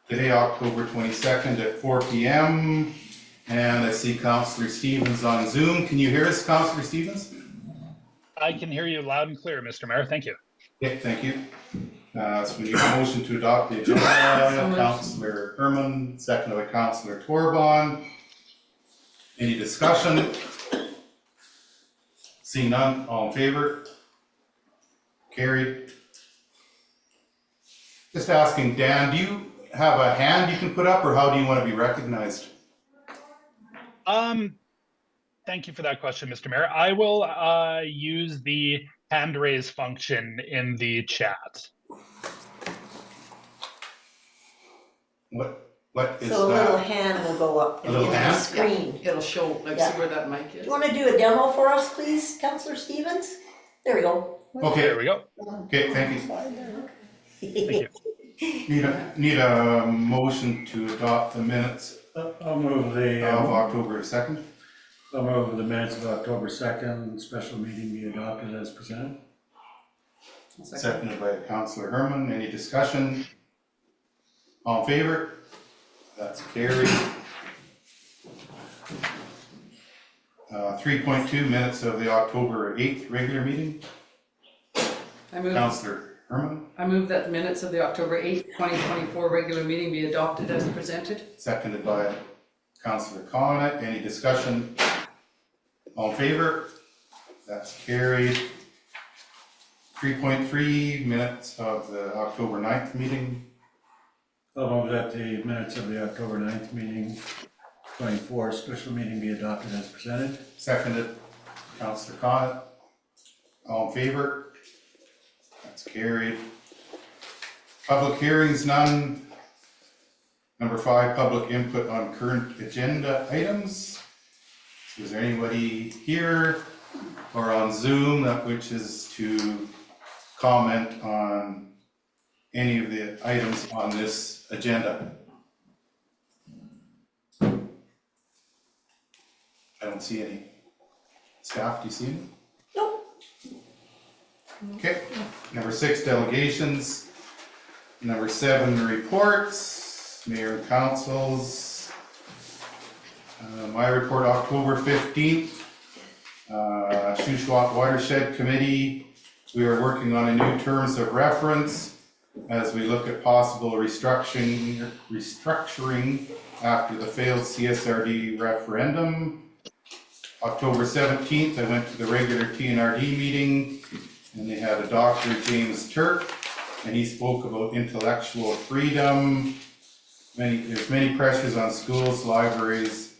today, October 22nd at 4 p.m. And I see Councillor Stevens on Zoom. Can you hear us, Councillor Stevens? I can hear you loud and clear, Mr. Mayor. Thank you. Okay, thank you. So we need a motion to adopt the agenda. Councillor Herman, seconded by Councillor Torbon. Any discussion? Seeing none, all in favor? Carried. Just asking, Dan, do you have a hand you can put up, or how do you want to be recognized? Thank you for that question, Mr. Mayor. I will use the hand raise function in the chat. What is So a that? little hand will go up A little in the hand? screen. It'll show, like, Yeah. see where that mic Do is? you wanna do a demo for us, please, Councillor Stevens? There we go. Okay, There we go. okay, thank you. Thank you. Need a motion to adopt the minutes I'll move the, of October 2nd. I'll move the minutes of October 2nd, special meeting be adopted as presented. Seconded by Councillor Herman. Any discussion? All in favor? That's carried. 3.2 minutes of the October 8th regular meeting. Councillor Herman, I move that the minutes of the October 8th, 2024 regular meeting be adopted as presented. seconded by Councillor Connaught. Any discussion? All in favor? That's carried. 3.3 minutes of the October 9th meeting. I'll move that the minutes of the October 9th meeting, 24 special meeting be adopted as presented. Seconded, Councillor Connaught. All in favor? That's carried. Public hearings, none. Number 5, public input on current agenda items. Is there anybody here or on Zoom that wishes to comment on any of the items on this agenda? I don't see any. Staff, do you see any? Nope. Okay, number 6, delegations. Number 7, reports, mayor and councils. My report, October 15th. Shuswap Watershed Committee. We are working on a new terms of reference as we look at possible restructuring after the failed CSRD referendum. October 17th, I went to the regular TNRD meeting, and they had a Dr. James Turk, and he spoke about intellectual freedom. There's many pressures on schools, libraries,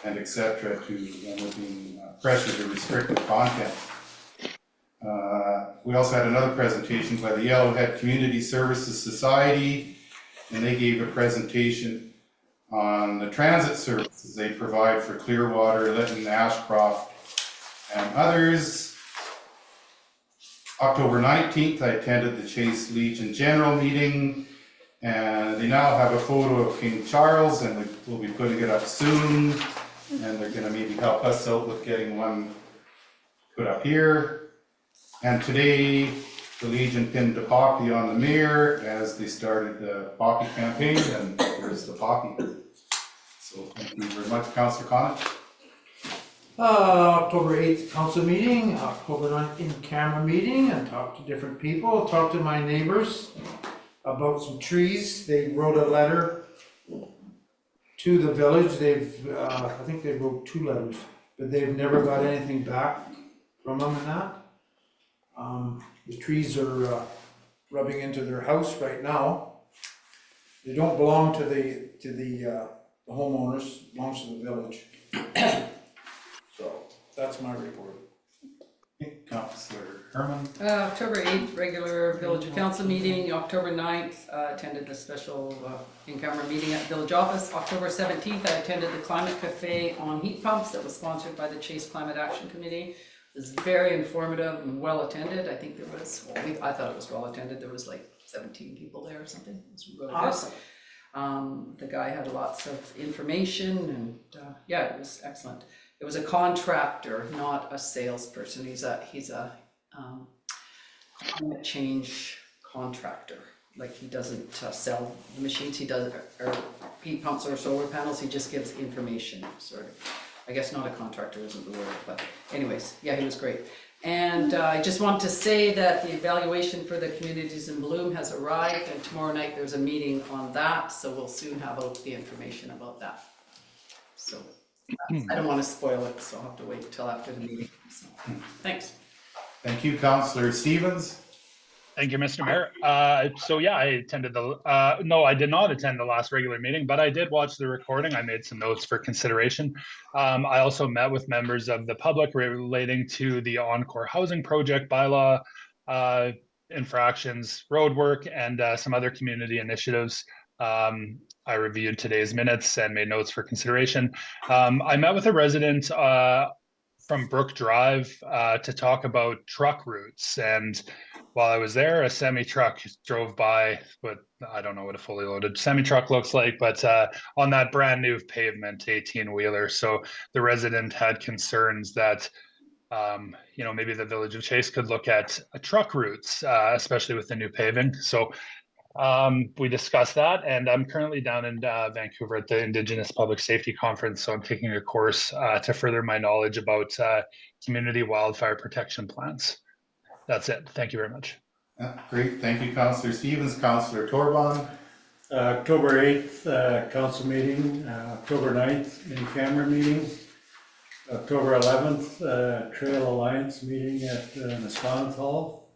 and etc. and we're being pressured to restrict the content. We also had another presentation by the Yellowhead Community Services Society, and they gave a presentation on the transit services they provide for Clearwater, Lytton, Ashcroft, and others. October 19th, I attended the Chase Legion General Meeting, and they now have a photo of King Charles, and we'll be putting it up soon, and they're going to maybe help us out with getting one put up here. And today, the Legion pinned a poppy on the mirror as they started the poppy campaign, and there's the poppy. So thank you very much, Councillor Connaught. October 8th council meeting, October 9th in-camera meeting, and talked to different people, talked to my neighbors about some trees. They wrote a letter to the village. I think they wrote 2 letters, but they've never got anything back from them and that. The trees are rubbing into their house right now. They don't belong to the homeowners, it belongs to the village. So that's my report. Councillor Herman. October 8th, regular village council meeting. October 9th, attended the special in-camera meeting at village office. October 17th, I attended the Climate Cafe on heat pumps that was sponsored by the Chase Climate Action Committee. It was very informative and well attended. I think there was, I thought it was well attended. There was like 17 people there or something. It was really Awesome. The guy had lots of information, and yeah, it was excellent. It was a contractor, not a salesperson. He's a climate change contractor. like he doesn't sell the machines, he does, or heat pumps or solar panels, he just gives information, sort of. I guess not a contractor isn't the word, but anyways, yeah, he was great. And I just want to say that the evaluation for the Communities in Bloom has arrived, and tomorrow night there's a meeting on that, so we'll soon have out the information about that. So, I don't want to spoil it, so I'll have to wait till after the meeting, so, thanks. Thank you, Councillor Stevens. Thank you, Mr. Mayor. So yeah, I attended no, I did not attend the last regular meeting, but I did watch the recording. I made some notes for consideration. I also met with members of the public relating to the Encore Housing Project bylaw infractions, road work, and some other community initiatives. I reviewed today's minutes and made notes for consideration. I met with a resident from Brook Drive to talk about truck routes, and while I was there, a semi-truck drove by, but I don't know what a fully loaded semi-truck looks like, but on that brand new pavement 18-wheeler. So the resident had concerns that maybe the Village of Chase could look at truck routes, especially with the new paving. So we discussed that, and I'm currently down in Vancouver at the Indigenous Public Safety Conference, so I'm taking a course to further my knowledge about community wildfire protection plans. That's it. Thank you very much. Great, thank you, Councillor Stevens. Councillor Torban. October 8th, council meeting, October 9th, in-camera meeting, October 11th, Trail Alliance meeting at Nisconnet Hall,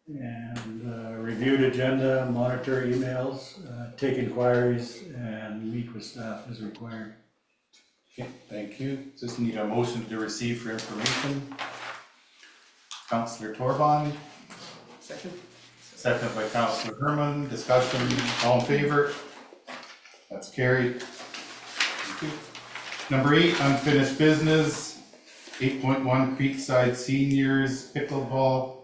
and reviewed agenda, monitor emails, take inquiries, and meet with staff as required. Okay, thank you. Just need a motion to receive for information. Councillor Torban, Second? second by Councillor Herman. Discussion, all in favor? That's carried. Thank you. Number 8, unfinished business. 8.1 Creekside Seniors Pickleball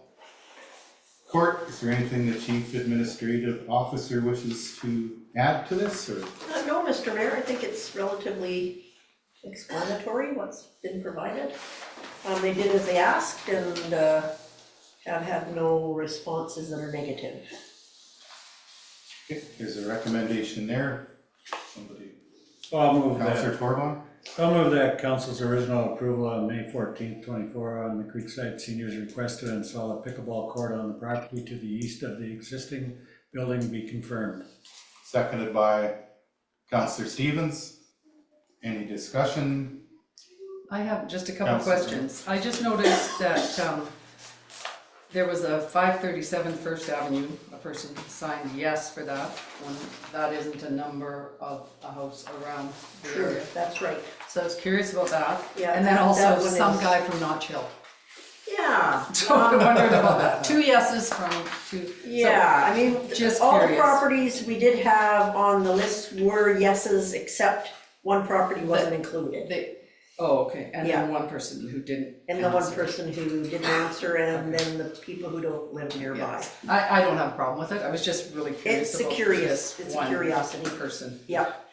Court. Is there anything the Chief Administrative Officer wishes to add to this, or? No, Mr. Mayor, I think it's relatively explanatory what's been provided. They did as they asked and have had no responses that are negative. Okay, there's a recommendation there. Somebody, I'll move Councillor that. Torban? I'll move that council's original approval on May 14th, 24 on the Creekside Seniors request to install a pickleball court on the property to the east of the existing building be confirmed. Seconded by Councillor Stevens. Any discussion? I have just a couple Councillor. questions. I just noticed that there was a 537 First Avenue, a person signed yes for that, when that isn't a number of a house around the Sure, area. that's right. So I was curious about that. Yeah, And then that also one some is- guy from Notch Hill. Yeah. So I wondered about that. 2 yeses from 2. so- Yeah, I mean, just all the curious. properties we did have on the list were yeses, except one property wasn't included. Okay, and Yeah. then one person who didn't. And the one answer. person who didn't answer, and then the people who don't live nearby. I don't have a problem with it. I was just really curious It's a about curious, this it's a one curiosity. person. Yep,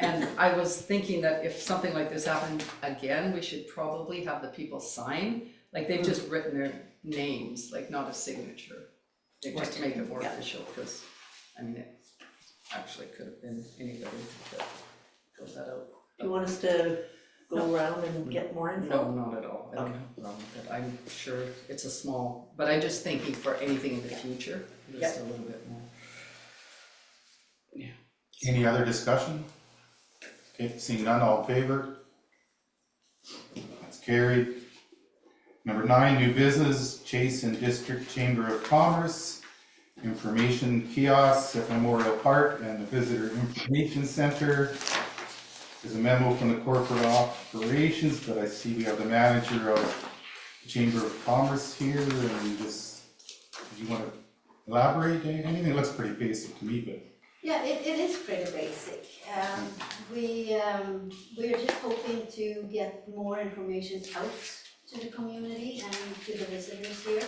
And I was thinking that if something like this happened again, we should probably have the people sign, like they've just written their names, like not a signature. Like, just to make it more Yeah. official, because, I mean, it actually could have been anybody that filled that out. do you want us to go around and get more info? No, not at all. I don't have a problem with it. I'm sure it's a small, but I'm just thinking for anything in the future, just a little bit more. Any other discussion? Okay, seeing none, all in favor? That's carried. Number 9, new business, Chase and District Chamber of Commerce, information kiosks at Memorial Park and the Visitor Information Center. There's a memo from the corporate operations, but I see we have the manager of the Chamber of Commerce here, and just, do you want to elaborate anything? It looks pretty basic to me, but. Yeah, it is pretty basic. We're just hoping to get more information out to the community and to the visitors here.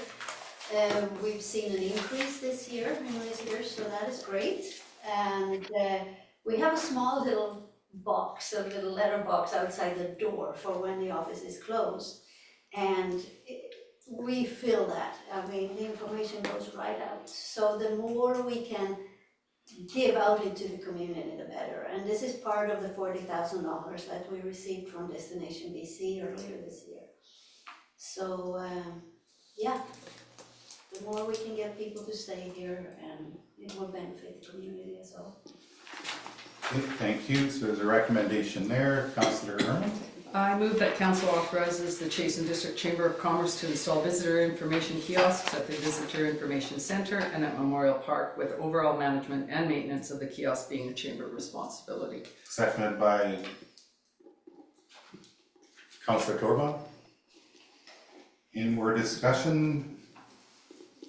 We've seen an increase this year in visitors, so that is great. And we have a small little box, a little letter box outside the door for when the office is closed. And we feel that. I mean, the information goes right out. So the more we can give out into the community, the better. And this is part of the $40,000 that we received from Destination BC earlier this year. So, yeah, the more we can get people to stay here, and it will benefit the community as well. Okay, thank you. So there's a recommendation there. Councillor Herman? I move that council authorizes the Chasen District Chamber of Commerce to install visitor information kiosks at the Visitor Information Center and at Memorial Park, with overall management and maintenance of the kiosk being the chamber responsibility. Seconded by Councillor Torban. Any more discussion?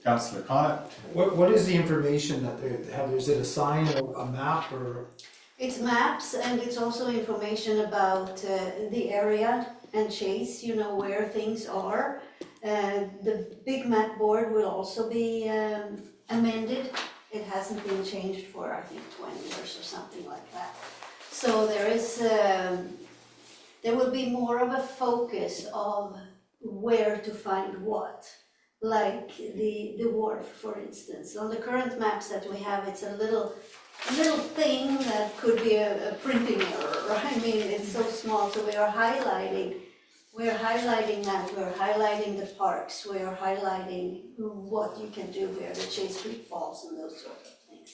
Councillor Connett? What is the information that they have? Is it a sign or a map or? It's maps, and it's also information about the area and Chase, you know, where things are. The big map board will also be amended. It hasn't been changed for, I think, 20 years or something like that. So there is, there will be more of a focus of where to find what. Like the wharf, for instance. On the current maps that we have, it's a little thing that could be a printing error. I mean, it's so small, so we are highlighting that, we're highlighting the parks, we are highlighting what you can do here, the Chase Creek Falls and those sort of things.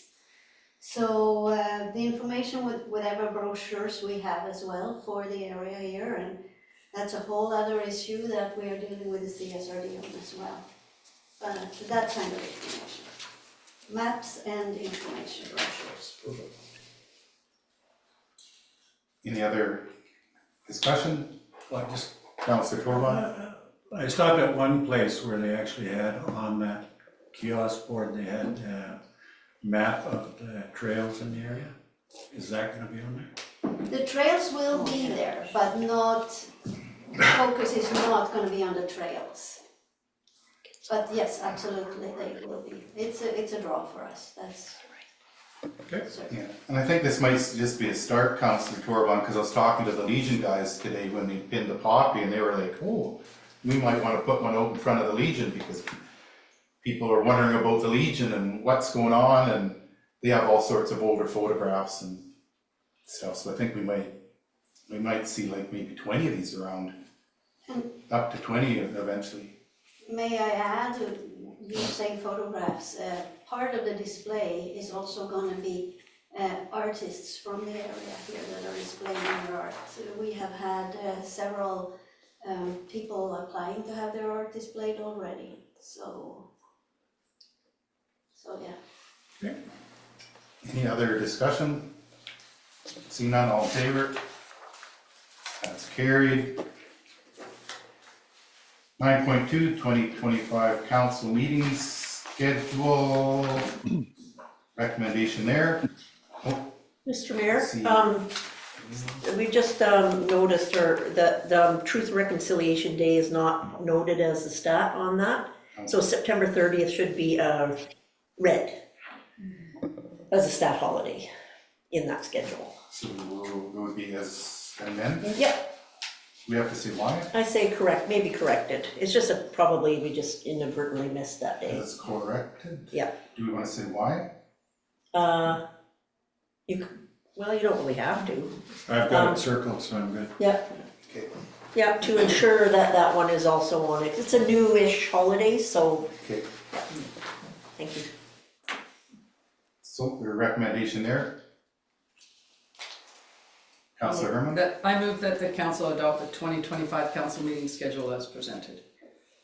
So the information with whatever brochures we have as well for the area here, and that's a whole other issue that we are dealing with the CSRD on as well. But that kind of information. Maps and information brochures. Any other discussion? Well, I just, Councillor Torban? I stopped at one place where they actually had on that kiosk board, they had a map of the trails in the area. Is that gonna be on there? The trails will be there, but not, the focus is not gonna be on the trails. But yes, absolutely, they will be. It's a draw for us, that's Okay. certain. Yeah, and I think this might just be a start, Councillor Torban, because I was talking to the Legion guys today when they pinned the poppy, and they were like, oh, we might want to put one out in front of the Legion, because people are wondering about the Legion and what's going on, and they have all sorts of older photographs and stuff, so I think we might see like maybe 20 of these around, up to 20 eventually. May I add, you saying photographs, part of the display is also gonna be artists from the area here that are displaying their art. We have had several people applying to have their art displayed already, so yeah. Okay. Any other discussion? See none, all in favor? That's carried. 9.2, 2025 council meetings schedule. Recommendation there. Oh, Mr. Mayor, see. we just noticed that the Truth and Reconciliation Day is not noted as a stat on that. So September 30th should be red as a stat holiday in that schedule. So it would be as amended? Yep, We have to say why? I say correct, maybe corrected. It's just probably we just inadvertently missed that day. That's corrected? Yeah. Do we want to say why? Well, you don't really have to. I've got it circled, so I'm good. Yep. Okay. Yeah, to ensure that that one is also on it. It's a newish holiday, so, Okay, thank you. so your recommendation there? Councillor Herman, I move that the council adopt the 2025 council meeting schedule as presented.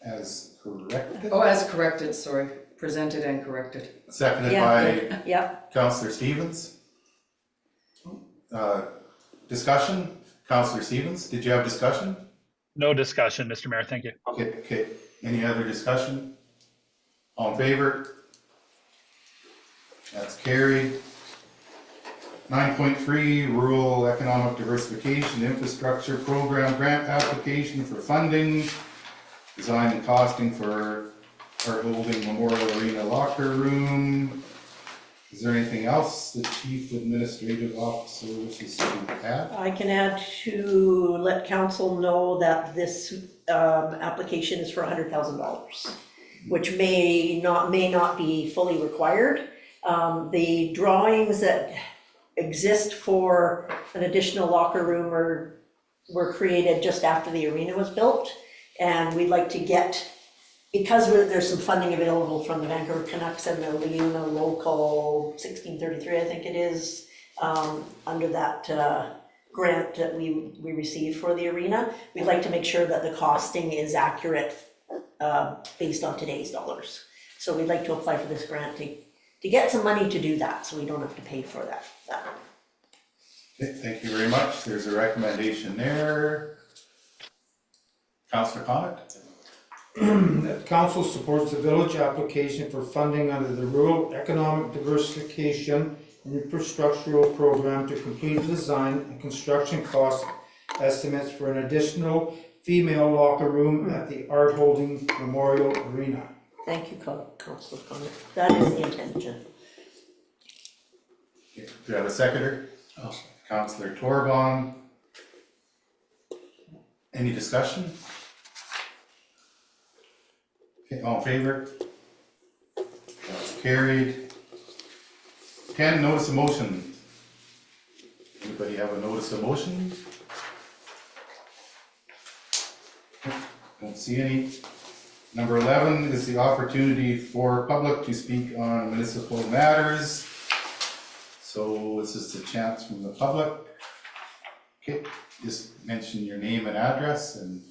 as corrected, Oh, as corrected, sorry, presented and corrected. seconded Yeah, by yeah. Councillor Stevens. Discussion, Councillor Stevens, did you have discussion? No discussion, Mr. Mayor, thank you. Okay, any other discussion? All in favor? That's carried. 9.3, Rural Economic Diversification Infrastructure Program Grant Application for funding, design and costing for our Holding Memorial Arena Locker Room. Is there anything else the Chief Administrative Officer wishes to add? I can add to let council know that this application is for $100,000, which may not be fully required. The drawings that exist for an additional locker room were created just after the arena was built. And we'd like to get, because there's some funding available from the Vancouver Canucks and the Leona Local 1633, I think it is, under that grant that we received for the arena. We'd like to make sure that the costing is accurate based on today's dollars. So we'd like to apply for this grant to get some money to do that, so we don't have to pay for that. Okay, thank you very much. There's a recommendation there. Councillor Connaught? That council supports the village application for funding under the Rural Economic Diversification and Infrastructural Program to complete the design and construction cost estimates for an additional female locker room at the Art Holding Memorial Arena. Thank you, Councillor Connor. That is the intention. Do you have a seconder? Councillor Torbon. Any discussion? Okay, all in favor? That's carried. 10, notice of motion. Anybody have a notice of motion? Don't see any. Number 11 is the opportunity for public to speak on municipal matters. So this is the chance from the public. Okay, just mention your name and address and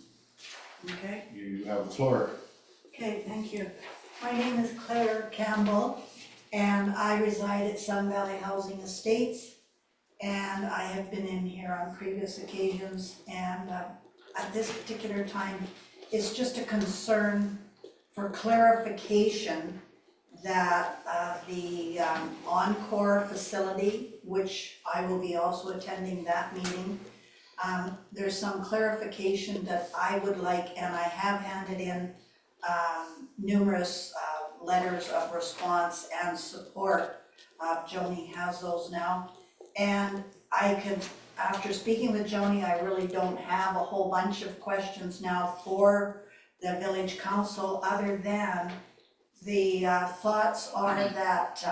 Okay, you have the floor. okay, thank you. My name is Claire Campbell, and I reside at Sun Valley Housing Estates. And I have been in here on previous occasions, and at this particular time, it's just a concern for clarification that the Encore facility, which I will be also attending that meeting, there's some clarification that I would like, and I have handed in numerous letters of response and support. Joni has those now. And I could, after speaking with Joni, I really don't have a whole bunch of questions now for the village council, other than the thoughts are that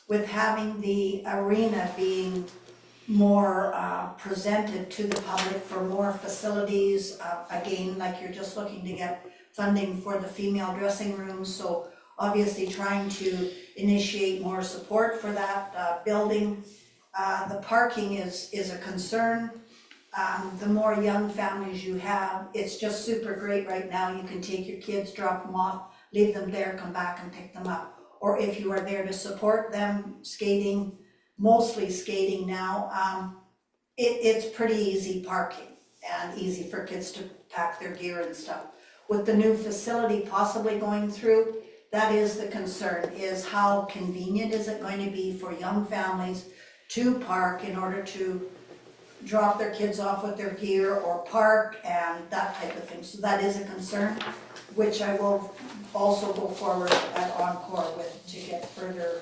with having the arena being more presented to the public for more facilities, again, like you're just looking to get funding for the female dressing rooms, so obviously trying to initiate more support for that building. The parking is a concern. The more young families you have, it's just super great right now. You can take your kids, drop them off, leave them there, come back and pick them up. Or if you are there to support them skating, mostly skating now, it's pretty easy parking and easy for kids to pack their gear and stuff. With the new facility possibly going through, that is the concern, is how convenient is it going to be for young families to park in order to drop their kids off with their gear or park and that type of thing. So that is a concern, which I will also go forward at Encore with to get further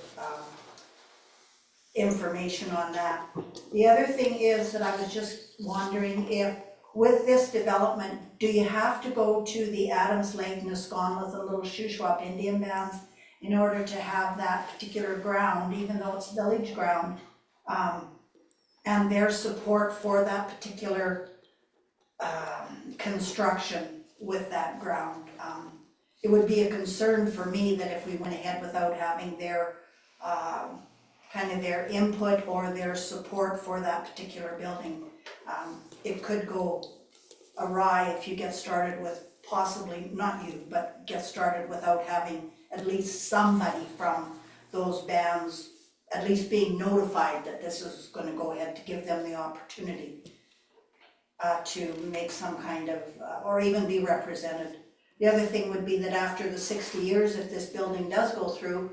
information on that. The other thing is that I was just wondering if with this development, do you have to go to the Adams Lake, Nisquam, the little Shuswap Indian bands in order to have that particular ground, even though it's village ground, and their support for that particular construction with that ground? It would be a concern for me that if we went ahead without having their kind of their input or their support for that particular building, it could go awry if you get started with possibly, not you, but get started without having at least somebody from those bands at least being notified that this is going to go ahead, to give them the opportunity to make some kind of, or even be represented. The other thing would be that after the 60 years, if this building does go through,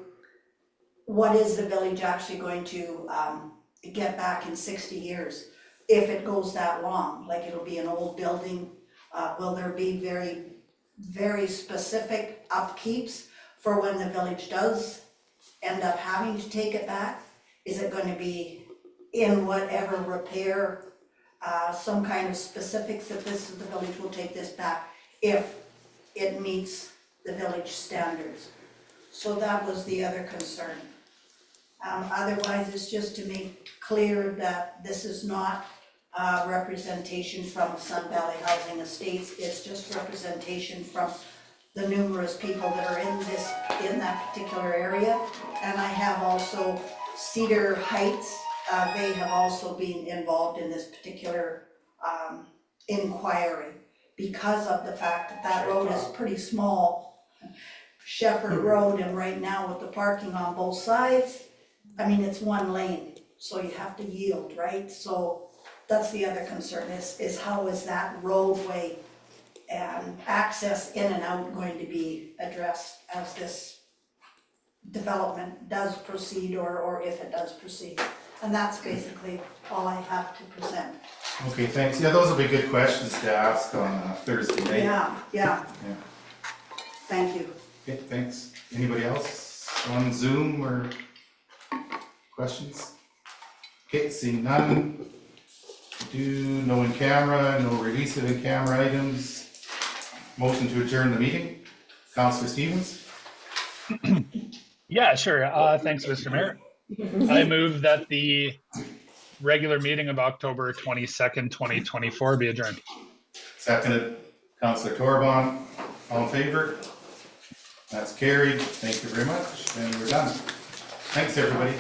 what is the village actually going to get back in 60 years? If it goes that long, like it'll be an old building, will there be very, very specific upkeeps for when the village does end up having to take it back? Is it going to be in whatever repair, some kind of specifics that this, the village will take this back? if it meets the village standards. So that was the other concern. Otherwise, it's just to make clear that this is not representation from Sun Valley Housing Estates, it's just representation from the numerous people that are in that particular area. And I have also Cedar Heights, they have also been involved in this particular inquiry because of the fact that that road is pretty small. Shepherd Road, and right now with the parking on both sides, I mean, it's one lane, so you have to yield, right? So that's the other concern is how is that roadway and access in and out going to be addressed as this development does proceed or if it does proceed. And that's basically all I have to present. Okay, thanks. Yeah, those will be good questions to ask on Thursday night. Yeah. Yeah. Thank you. Okay, thanks. Anybody else on Zoom or questions? Okay, seeing none. No in camera, no release of in camera items. Motion to adjourn the meeting. Councillor Stevens? Yeah, sure. Thanks, Mr. Mayor. I move that the regular meeting of October 22nd, 2024 be adjourned. Seconded. Councillor Torban. All in favor? That's carried. Thank you very much. And we're done. Thanks, everybody.